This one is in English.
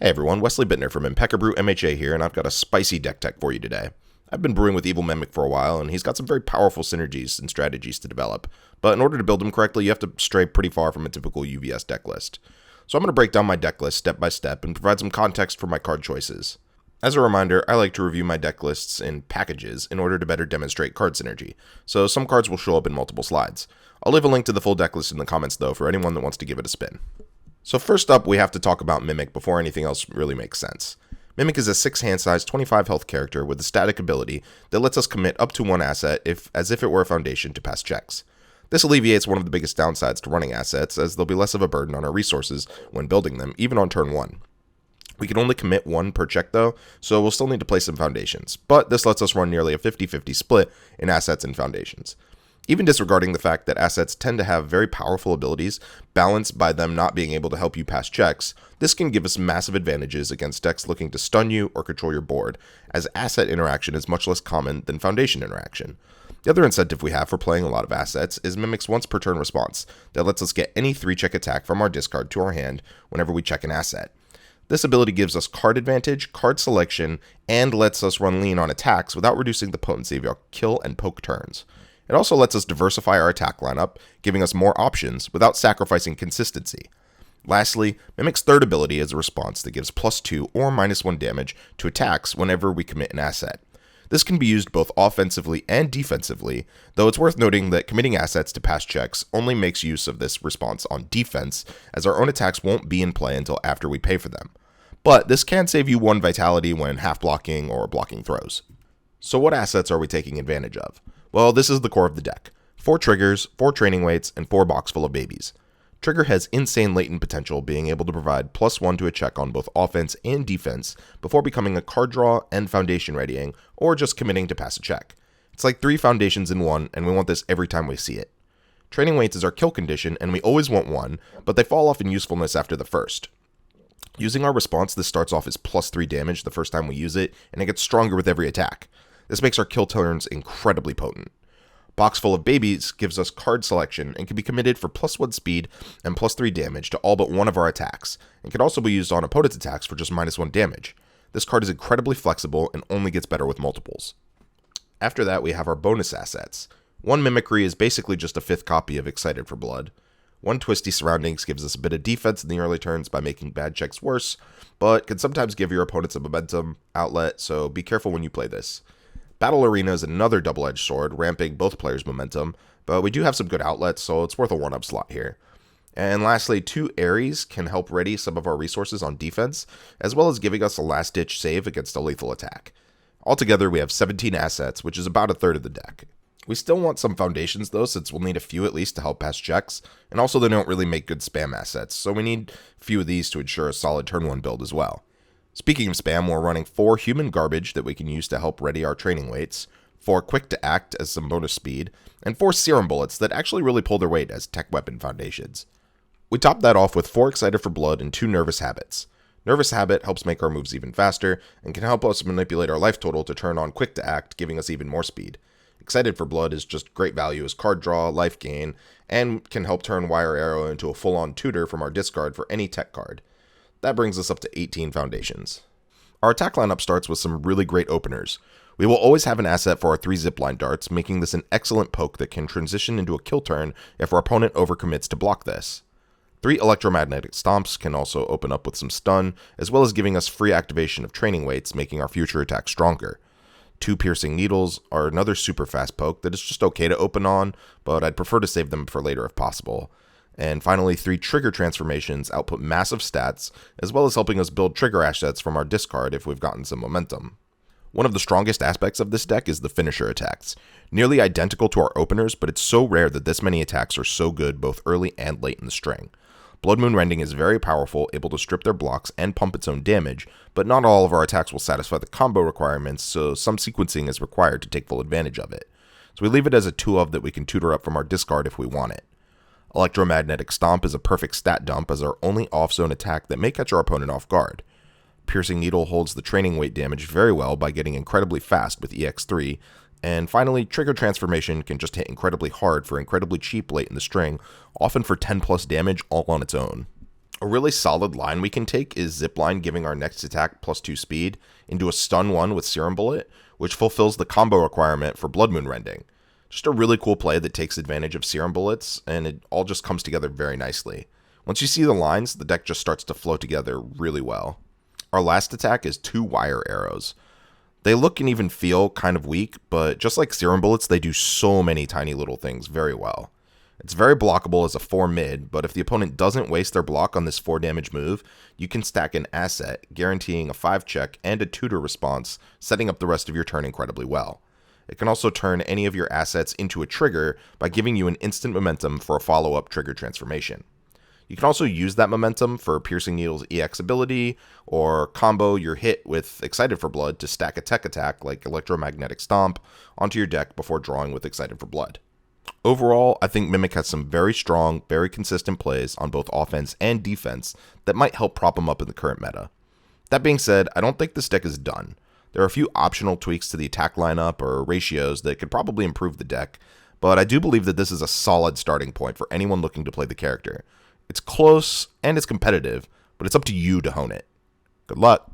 Hey everyone, Wesley Bittner from Impeccabrew MHA here, and I've got a spicy deck tech for you today. I've been brewing with Evil Mimic for a while, and he's got some very powerful synergies and strategies to develop, but in order to build him correctly, you have to stray pretty far from a typical UVS deck list. So I'm going to break down my deck list step by step and provide some context for my card choices. As a reminder, I like to review my deck lists in packages in order to better demonstrate card synergy, so some cards will show up in multiple slides. I'll leave a link to the full deck list in the comments though for anyone that wants to give it a spin. So first up, we have to talk about Mimic before anything else really makes sense. Mimic is a 6 hand size, 25 health character with a static ability that lets us commit up to one asset as if it were a foundation to pass checks. This alleviates one of the biggest downsides to running assets, as they'll be less of a burden on our resources when building them, even on turn 1. We can only commit one per check though, so we'll still need to place some foundations, but this lets us run nearly a 50-50 split in assets and foundations. Even disregarding the fact that assets tend to have very powerful abilities, balanced by them not being able to help you pass checks, this can give us massive advantages against decks looking to stun you or control your board, as asset interaction is much less common than foundation interaction. The other incentive we have for playing a lot of assets is Mimic's once per turn response that lets us get any 3-check attack from our discard to our hand whenever we check an asset. This ability gives us card advantage, card selection, and lets us run lean on attacks without reducing the potency of our kill and poke turns. It also lets us diversify our attack lineup, giving us more options without sacrificing consistency. Lastly, Mimic's third ability is a response that gives +2 or -1 damage to attacks whenever we commit an asset. This can be used both offensively and defensively, though it's worth noting that committing assets to pass checks only makes use of this response on defense, as our own attacks won't be in play until after we pay for them. But this can save you 1 vitality when half blocking or blocking throws. So what assets are we taking advantage of? Well, this is the core of the deck. 4 triggers, 4 training weights, and 4 box full of babies. Trigger has insane latent potential, being able to provide +1 to a check on both offense and defense before becoming a card draw and foundation readying, or just committing to pass a check. It's like 3 foundations in one, and we want this every time we see it. Training weights is our kill condition, and we always want 1, but they fall off in usefulness after the first. Using our response, this starts off as +3 damage the first time we use it, and it gets stronger with every attack. This makes our kill turns incredibly potent. Box full of babies gives us card selection and can be committed for +1 speed and +3 damage to all but one of our attacks, and can also be used on opponent's attacks for just -1 damage. This card is incredibly flexible and only gets better with multiples. After that, we have our bonus assets. 1 Mimicry is basically just a 5th copy of Excited for Blood. 1 Twisty Surroundings gives us a bit of defense in the early turns by making bad checks worse, but can sometimes give your opponents a momentum outlet, so be careful when you play this. Battle Arena is another double-edged sword, ramping both players' momentum, but we do have some good outlets, so it's worth a 1-up slot here. And lastly, 2 Aries can help ready some of our resources on defense, as well as giving us a last-ditch save against a lethal attack. Altogether, we have 17 assets, which is about a third of the deck. We still want some foundations though, since we'll need a few at least to help pass checks, and also they don't really make good spam assets, so we need a few of these to ensure a solid turn 1 build as well. Speaking of spam, we're running 4 human garbage that we can use to help ready our training weights, 4 quick to act as some bonus speed, and 4 serum bullets that actually really pull their weight as tech weapon foundations. We top that off with 4 Excited for Blood and 2 Nervous Habits. Nervous Habit helps make our moves even faster, and can help us manipulate our life total to turn on quick to act, giving us even more speed. Excited for Blood is just great value as card draw, life gain, and can help turn Wire Arrow into a full-on tutor from our discard for any tech card. That brings us up to 18 foundations. Our attack lineup starts with some really great openers. We will always have an asset for our 3 zipline darts, making this an excellent poke that can transition into a kill turn if our opponent overcommits to block this. 3 electromagnetic stomps can also open up with some stun, as well as giving us free activation of training weights, making our future attacks stronger. 2 piercing needles are another super fast poke that is just okay to open on, but I'd prefer to save them for later if possible. And finally, 3 trigger transformations output massive stats, as well as helping us build trigger assets from our discard if we've gotten some momentum. One of the strongest aspects of this deck is the finisher attacks. Nearly identical to our openers, but it's so rare that this many attacks are so good both early and late in the string. Blood Moon Rending is very powerful, able to strip their blocks and pump its own damage, but not all of our attacks will satisfy the combo requirements, so some sequencing is required to take full advantage of it. So we leave it as a 2-of that we can tutor up from our discard if we want it. Electromagnetic Stomp is a perfect stat dump as our only off-zone attack that may catch our opponent off guard. Piercing Needle holds the training weight damage very well by getting incredibly fast with EX3, and finally, Trigger Transformation can just hit incredibly hard for incredibly cheap late in the string, often for 10 plus damage all on its own. A really solid line we can take is Zipline, giving our next attack +2 speed into a stun 1 with Serum Bullet, which fulfills the combo requirement for Blood Moon Rending. Just a really cool play that takes advantage of Serum Bullets, and it all just comes together very nicely. Once you see the lines, the deck just starts to flow together really well. Our last attack is 2 Wire Arrows. They look and even feel kind of weak, but just like Serum Bullets, they do so many tiny little things very well. It's very blockable as a 4 mid, but if the opponent doesn't waste their block on this 4 damage move, you can stack an asset, guaranteeing a 5 check and a tutor response, setting up the rest of your turn incredibly well. It can also turn any of your assets into a trigger by giving you an instant momentum for a follow-up trigger transformation. You can also use that momentum for Piercing Needle's EX ability, or combo your hit with Excited for Blood to stack a tech attack like Electromagnetic Stomp onto your deck before drawing with Excited for Blood. Overall, I think Mimic has some very strong, very consistent plays on both offense and defense that might help prop him up in the current meta. That being said, I don't think this deck is done. There are a few optional tweaks to the attack lineup or ratios that could probably improve the deck, but I do believe that this is a solid starting point for anyone looking to play the character. It's close and it's competitive, but it's up to you to hone it. Good luck.